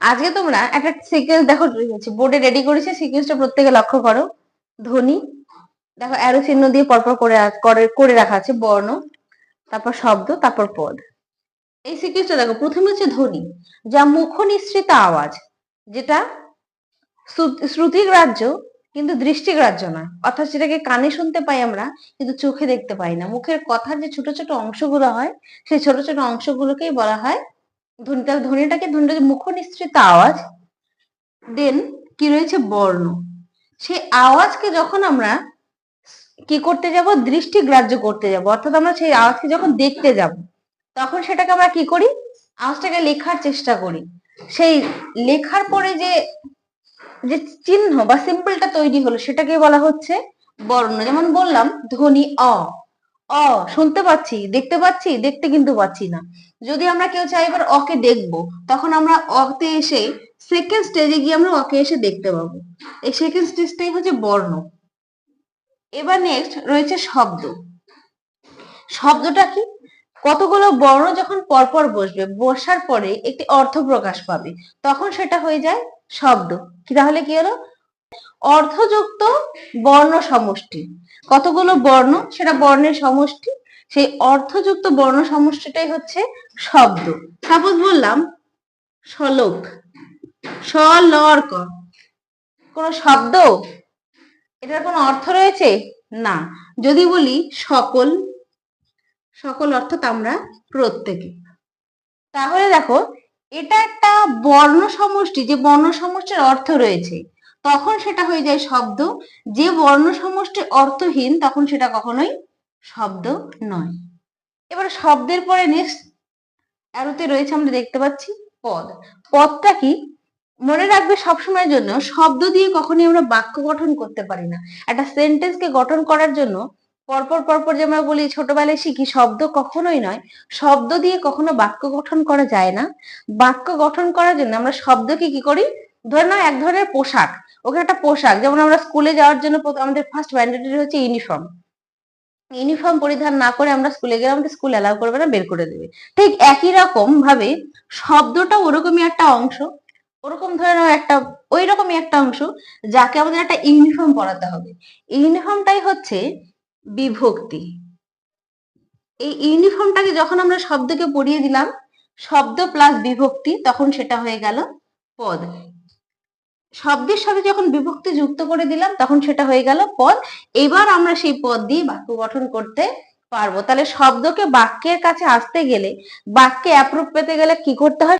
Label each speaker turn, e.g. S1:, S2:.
S1: আজকে তোমরা একটা সিকোয়েন্স দেখো বোর্ডে রেডি করেছে, সিকোয়েন্সটা প্রত্যেকে লক্ষ্য করো। ধ্বনি দেখো অ্যারো চিহ্ন দিয়ে পরপর করে রাখা আছে, বর্ণ, তারপর শব্দ, তারপর পদ। এই সিকোয়েন্সটা দেখো, প্রথমে হচ্ছে ধ্বনি, যা মুখ নিঃসৃত আওয়াজ, যেটা শ্রুতিগ্রাহ্য কিন্তু দৃষ্টিগ্রাহ্য নয়। অর্থাৎ সেটাকে কানে শুনতে পাই আমরা, কিন্তু চোখে দেখতে পাই না। মুখের কথার যে ছোট ছোট অংশগুলো হয়, সেই ছোট ছোট অংশগুলোকেই বলা হয় ধ্বনি। ধ্বনিটাকে মুখ নিঃসৃত আওয়াজ। দেন কি রয়েছে বর্ণ। সেই আওয়াজকে যখন আমরা কি করতে যাব, দৃষ্টিগ্রাহ্য করতে যাব, অর্থাৎ আমরা সেই আওয়াজকে যখন দেখতে যাব, তখন সেটাকে আমরা কি করি, আওয়াজটাকে লেখার চেষ্টা করি। সেই লেখার পরে যে যে চিহ্ন বা সিম্বলটা তৈরি হলো, সেটাকে বলা হচ্ছে বর্ণ। যেমন বললাম ধ্বনি অ, অ শুনতে পাচ্ছি, দেখতে পাচ্ছি, দেখতে কিন্তু পাচ্ছি না। যদি আমরা কেউ চাই এবার অকে দেখবো, তখন আমরা অতে এসে সেকেন্ড স্টেজে গিয়ে আমরা অকে এসে দেখতে পাবো। এই সেকেন্ড স্টেজটাই হচ্ছে বর্ণ। এবার নেক্সট রয়েছে শব্দ। শব্দটা কি, কতগুলো বর্ণ যখন পরপর বসবে, বসার পরে একটি অর্থ প্রকাশ পাবে, তখন সেটা হয়ে যায় শব্দ। কি তাহলে কি হলো, অর্থযুক্ত বর্ণ সমষ্টি। কতগুলো বর্ণ, সেটা বর্ণের সমষ্টি, সেই অর্থযুক্ত বর্ণ সমষ্টিটাই হচ্ছে শব্দ। সাপোজ বললাম শলোক, কোন শব্দ, এটার কোনো অর্থ রয়েছে না। যদি বলি সকল, সকল অর্থাৎ আমরা প্রত্যেকে। তাহলে দেখো, এটা একটা বর্ণ সমষ্টি, যে বর্ণ সমষ্টির অর্থ রয়েছে, তখন সেটা হয়ে যায় শব্দ। যে বর্ণ সমষ্টি অর্থহীন, তখন সেটা কখনোই শব্দ নয়। এবার শব্দের পরে নেক্সট অ্যারোতে রয়েছে, আমরা দেখতে পাচ্ছি পদ। পদটা কি, মনে রাখবে সবসময়ের জন্য, শব্দ দিয়ে কখনোই আমরা বাক্য গঠন করতে পারি না। একটা সেন্টেন্সকে গঠন করার জন্য পরপর পরপর যে আমরা বলি, ছোটবেলায় শিখি, শব্দ কখনোই নয়, শব্দ দিয়ে কখনো বাক্য গঠন করা যায় না। বাক্য গঠন করার জন্য আমরা শব্দকে কি করি, ধরে নাও এক ধরনের পোশাক, ওকে একটা পোশাক, যেমন আমরা স্কুলে যাওয়ার জন্য আমাদের ফার্স্ট ম্যান্ডেটরি হচ্ছে ইউনিফর্ম। ইউনিফর্ম পরিধান না করে আমরা স্কুলে গেলে আমাদের স্কুল অ্যালাউ করবে না, বের করে দেবে। ঠিক একই রকম ভাবে শব্দটা ওরকমই একটা অংশ, ওরকম ধরে নাও একটা, ওই রকমই একটা অংশ, যাকে আমাদের একটা ইউনিফর্ম পরাতে হবে। ইউনিফর্মটাই হচ্ছে বিভক্তি। এই ইউনিফর্মটাকে যখন আমরা শব্দকে পরিয়ে দিলাম, শব্দ প্লাস বিভক্তি, তখন সেটা হয়ে গেল পদ। শব্দের সাথে যখন বিভক্তি যুক্ত করে দিলাম, তখন সেটা হয়ে গেল পদ। এবার আমরা সেই পদ দিয়ে বাক্য গঠন করতে পারবো। তাহলে শব্দকে বাক্যের কাছে আসতে গেলে, বাক্যে অ্যাপ্রুভ পেতে গেলে কি করতে হয়,